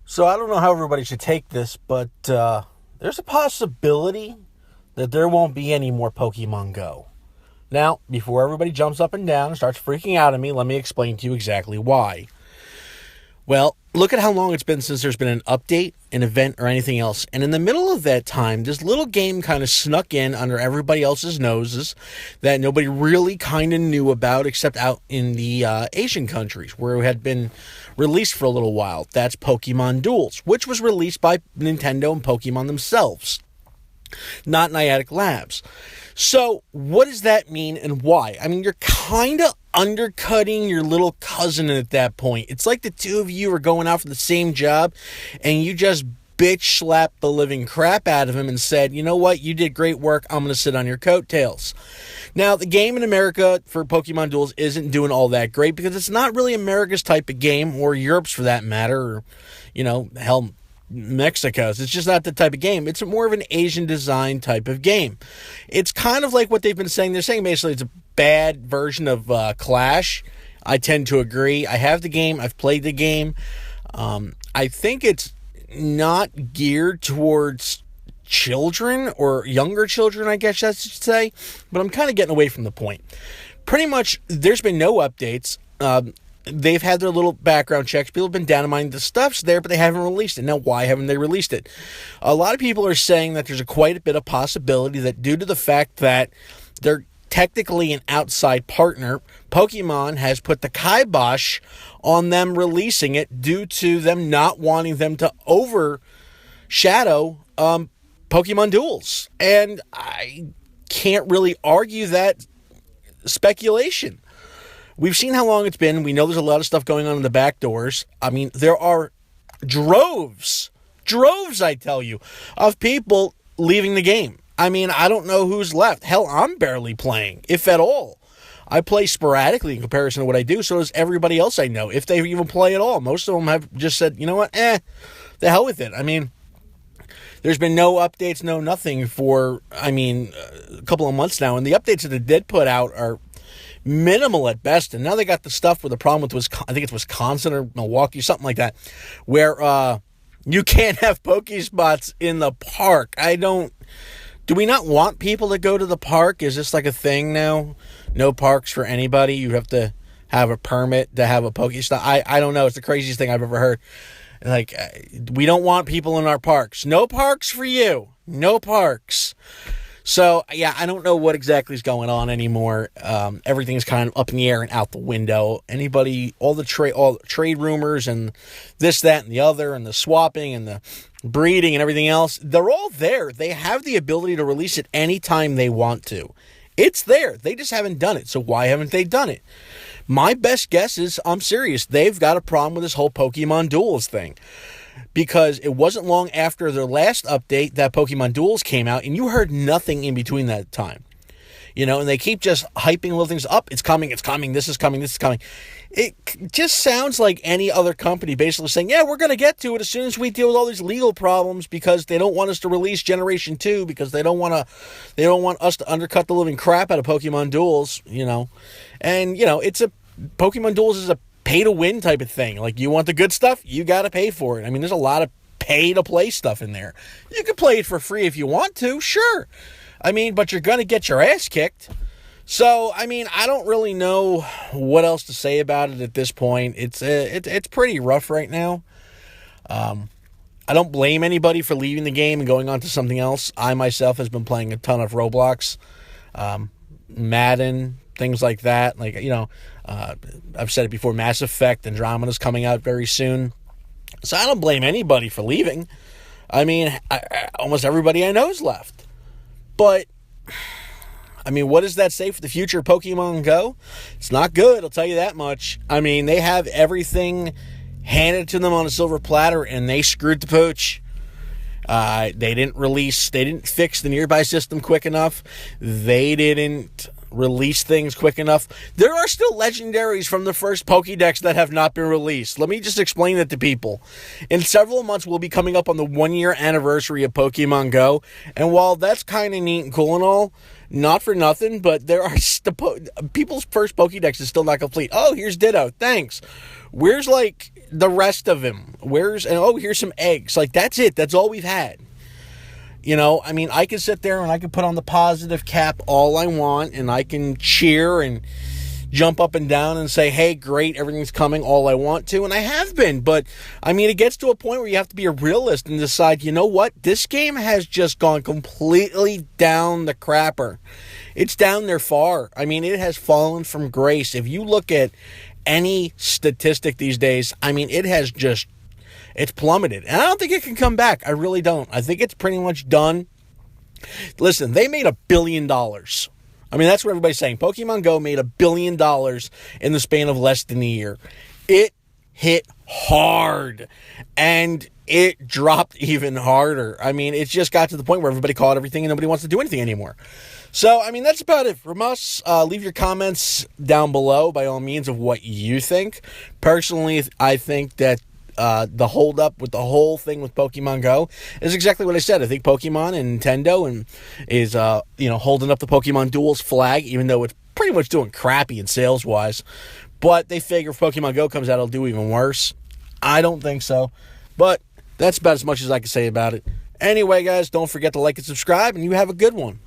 So I don't know how everybody should take this, but there's a possibility that there won't be any more Pokemon Go. Now, before everybody jumps up and down and starts freaking out at me, let me explain to you exactly why. Well, look at how long it's been since there's been an update, an event, or anything else. And in the middle of that time, this little game kind of snuck in under everybody else's noses that nobody really kind of knew about except out in the Asian countries where it had been released for a little while. That's Pokemon Duels, which was released by Nintendo and Pokemon themselves, not Niantic Labs. So what does that mean and why? I mean, you're kind of undercutting your little cousin at that point. It's like the two of you are going out for the same job and you just bitch slapped the living crap out of him and said, you know what, you did great work, I'm going to sit on your coattails. Now, the game in America for Pokemon Duels isn't doing all that great because it's not really America's type of game, or Europe's for that matter, or, hell, Mexico's. It's just not the type of game. It's more of an Asian design type of game. It's kind of like what they've been saying. They're saying basically it's a bad version of Clash. I tend to agree. I have the game. I've played the game. I think it's not geared towards children or younger children, I guess I should say. But I'm kind of getting away from the point. Pretty much, there's been no updates. They've had their little background checks. People have been dynamiting the stuff's there, but they haven't released it. Now, why haven't they released it? A lot of people are saying that there's quite a bit of possibility that due to the fact that they're technically an outside partner, Pokemon has put the kibosh on them releasing it due to them not wanting them to overshadow Pokemon Duels. And I can't really argue that speculation. We've seen how long it's been. We know there's a lot of stuff going on in the back doors. I mean, there are droves, I tell you, of people leaving the game. I mean, I don't know who's left. Hell, I'm barely playing, if at all. I play sporadically in comparison to what I do, so does everybody else I know, if they even play at all. Most of them have just said, you know what, the hell with it. I mean, there's been no updates, no nothing for, a couple of months now, and the updates that they did put out are minimal at best. And now they got the stuff with the problem with I think it's Wisconsin or Milwaukee, something like that, where you can't have Pokespots in the park. Do we not want people to go to the park? Is this like a thing now? No parks for anybody? You have to have a permit to have a Pokestop? I don't know. It's the craziest thing I've ever heard. Like, we don't want people in our parks. No parks for you. No parks. So, yeah, I don't know what exactly is going on anymore. Everything's kind of up in the air and out the window. All the trade rumors and this, that, and the other, and the swapping and the breeding and everything else, they're all there. They have the ability to release it anytime they want to. It's there. They just haven't done it. So why haven't they done it? My best guess is, I'm serious, they've got a problem with this whole Pokemon Duels thing. Because it wasn't long after their last update that Pokemon Duels came out, and you heard nothing in between that time. And they keep just hyping little things up. It's coming, this is coming. It just sounds like any other company basically saying, yeah, we're going to get to it as soon as we deal with all these legal problems, because they don't want us to release Generation 2, because they don't want us to undercut the living crap out of Pokemon Duels, And, Pokemon Duels is a pay-to-win type of thing. Like, you want the good stuff, you got to pay for it. I mean, there's a lot of pay-to-play stuff in there. You can play it for free if you want to, sure. But you're going to get your ass kicked. So, I don't really know what else to say about it at this point. It's pretty rough right now. I don't blame anybody for leaving the game and going on to something else. I myself has been playing a ton of Roblox, Madden, things like that. Like, I've said it before, Mass Effect Andromeda's coming out very soon. So I don't blame anybody for leaving. Almost everybody I know is left. But, what does that say for the future of Pokemon Go? It's not good, I'll tell you that much. They have everything handed to them on a silver platter, and they screwed the pooch. They didn't fix the nearby system quick enough. They didn't release things quick enough. There are still legendaries from the first Pokédex that have not been released. Let me just explain that to people. In several months, we'll be coming up on the 1-year anniversary of Pokemon Go, and while that's kind of neat and cool and all, not for nothing, but there are people's first Pokédex is still not complete. Oh, here's Ditto. Thanks. Where's, the rest of him? Here's some eggs. Like, that's it. That's all we've had. I mean, I can sit there and I can put on the positive cap all I want, and I can cheer and jump up and down and say, hey, great, everything's coming, all I want to, and I have been. But, I mean, it gets to a point where you have to be a realist and decide, you know what? This game has just gone completely down the crapper. It's down there far. I mean, it has fallen from grace. If you look at any statistic these days, I mean, it's plummeted. And I don't think it can come back. I really don't. I think it's pretty much done. Listen, they made $1 billion. I mean, that's what everybody's saying. Pokemon Go made $1 billion in the span of less than a year. It hit hard, and it dropped even harder. I mean, it just got to the point where everybody caught everything and nobody wants to do anything anymore. So, I mean, that's about it from us. Leave your comments down below, by all means, of what you think. Personally, I think that the hold up with the whole thing with Pokemon Go is exactly what I said. I think Pokemon and Nintendo is holding up the Pokemon Duel's flag, even though it's pretty much doing crappy in sales wise. But they figure if Pokemon Go comes out, it'll do even worse. I don't think so. But that's about as much as I can say about it. Anyway, guys, don't forget to like and subscribe, and you have a good one.